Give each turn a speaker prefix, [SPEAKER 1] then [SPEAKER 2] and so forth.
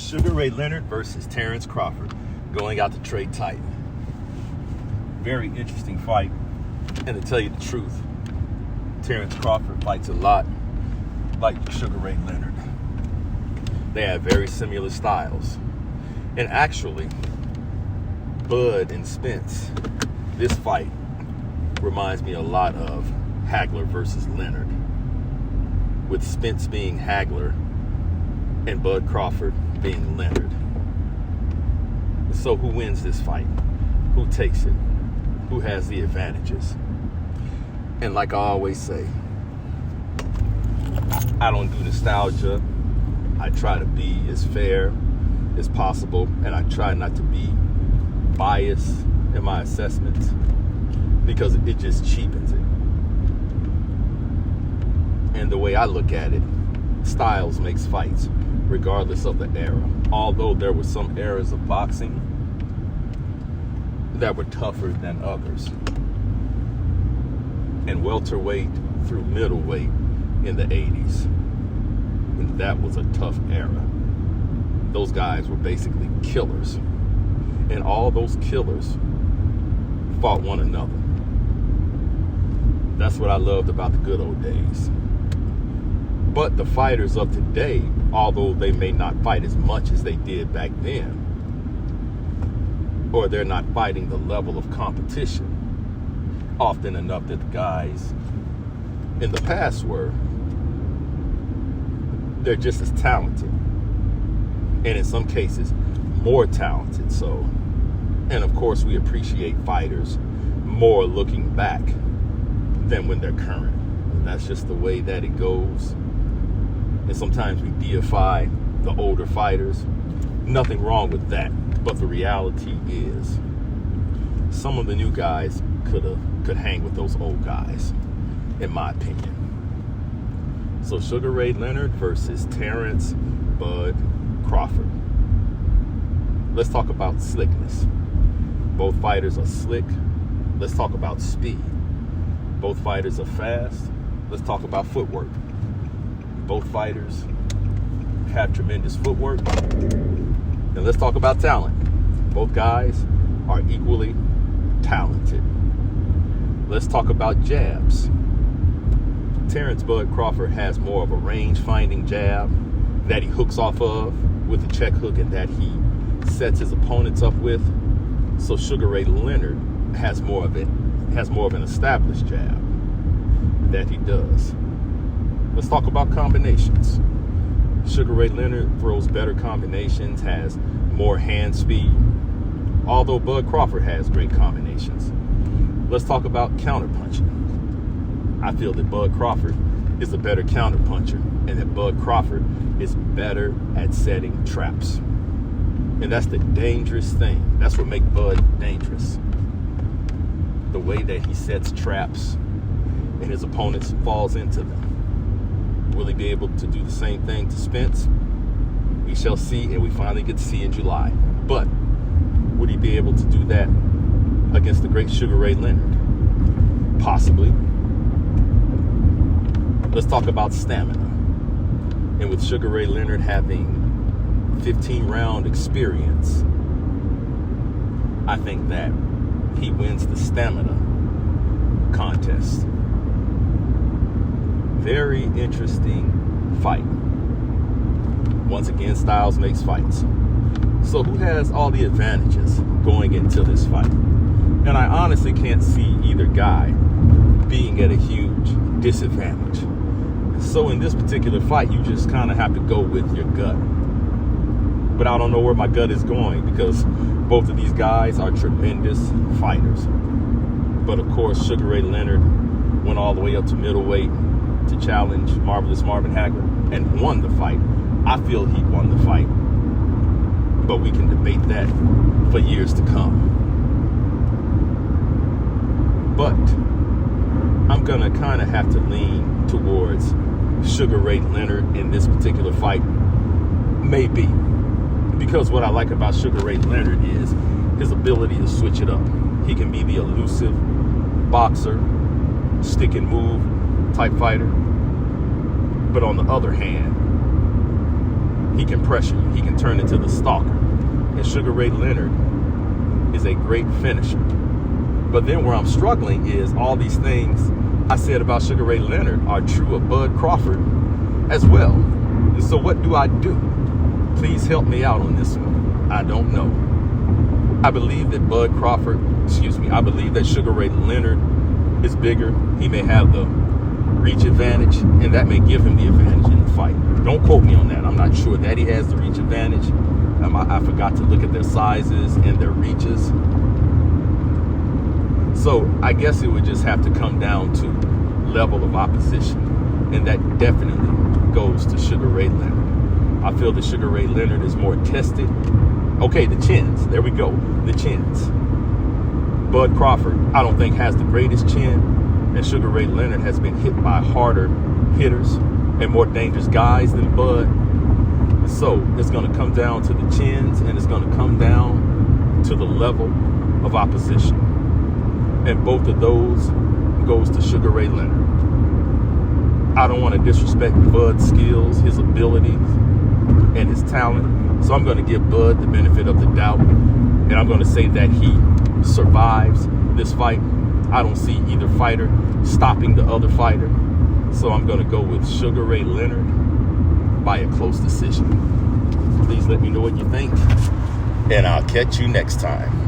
[SPEAKER 1] Sugar Ray Leonard versus Terrance Crawford, going out to trade tight. Very interesting fight. And to tell you the truth, Terrance Crawford fights a lot like Sugar Ray Leonard. They have very similar styles. And actually, Bud and Spence, this fight reminds me a lot of Hagler versus Leonard, with Spence being Hagler and Bud Crawford being Leonard. So who wins this fight? Who takes it? Who has the advantages? And like I always say, I don't do nostalgia. I try to be as fair as possible, and I try not to be biased in my assessments because it just cheapens it. And the way I look at it, styles makes fights, regardless of the era. Although there were some eras of boxing that were tougher than others. And welterweight through middleweight in the 80s. And that was a tough era. Those guys were basically killers. And all those killers fought one another. That's what I loved about the good old days. But the fighters of today, although they may not fight as much as they did back then, or they're not fighting the level of competition often enough that the guys in the past were, they're just as talented. And in some cases, more talented. So, and of course, we appreciate fighters more looking back than when they're current. And that's just the way that it goes. And sometimes we deify the older fighters. Nothing wrong with that. But the reality is, some of the new guys could hang with those old guys, in my opinion. So Sugar Ray Leonard versus Terrance Bud Crawford. Let's talk about slickness. Both fighters are slick. Let's talk about speed. Both fighters are fast. Let's talk about footwork. Both fighters have tremendous footwork. And let's talk about talent. Both guys are equally talented. Let's talk about jabs. Terrance Bud Crawford has more of a range-finding jab that he hooks off of with a check hook and that he sets his opponents up with. So Sugar Ray Leonard has more of an established jab that he does. Let's talk about combinations. Sugar Ray Leonard throws better combinations, has more hand speed, although Bud Crawford has great combinations. Let's talk about counterpunching. I feel that Bud Crawford is a better counterpuncher and that Bud Crawford is better at setting traps. And that's the dangerous thing. That's what makes Bud dangerous. The way that he sets traps and his opponents falls into them. Will he be able to do the same thing to Spence? We shall see, and we finally get to see in July. But would he be able to do that against the great Sugar Ray Leonard? Possibly. Let's talk about stamina. And with Sugar Ray Leonard having 15-round experience, I think that he wins the stamina contest. Very interesting fight. Once again, styles makes fights. So who has all the advantages going into this fight? And I honestly can't see either guy being at a huge disadvantage. So in this particular fight, you just kind of have to go with your gut. But I don't know where my gut is going because both of these guys are tremendous fighters. But of course, Sugar Ray Leonard went all the way up to middleweight to challenge Marvelous Marvin Hagler and won the fight. I feel he won the fight, but we can debate that for years to come. But I'm gonna kind of have to lean towards Sugar Ray Leonard in this particular fight, maybe, because what I like about Sugar Ray Leonard is his ability to switch it up. He can be the elusive boxer, stick and move type fighter. But on the other hand, He can pressure you. He can turn into the stalker. And Sugar Ray Leonard is a great finisher. But then where I'm struggling is all these things I said about Sugar Ray Leonard are true of Bud Crawford as well. And so what do I do? Please help me out on this one. I don't know. I believe that I believe that Sugar Ray Leonard is bigger. He may have the reach advantage, and that may give him the advantage in the fight. Don't quote me on that. I'm not sure that he has the reach advantage. I forgot to look at their sizes and their reaches. So I guess it would just have to come down to level of opposition, and that definitely goes to Sugar Ray Leonard. I feel that Sugar Ray Leonard is more tested. Okay, the chins. There we go. The chins. Bud Crawford, I don't think, has the greatest chin, and Sugar Ray Leonard has been hit by harder hitters and more dangerous guys than Bud. So it's going to come down to the chins, and it's going to come down to the level of opposition. And both of those goes to Sugar Ray Leonard. I don't want to disrespect Bud's skills, his abilities, and his talent. So I'm going to give Bud the benefit of the doubt, and I'm going to say that he survives this fight. I don't see either fighter stopping the other fighter. So I'm going to go with Sugar Ray Leonard by a close decision. Please let me know what you think, and I'll catch you next time.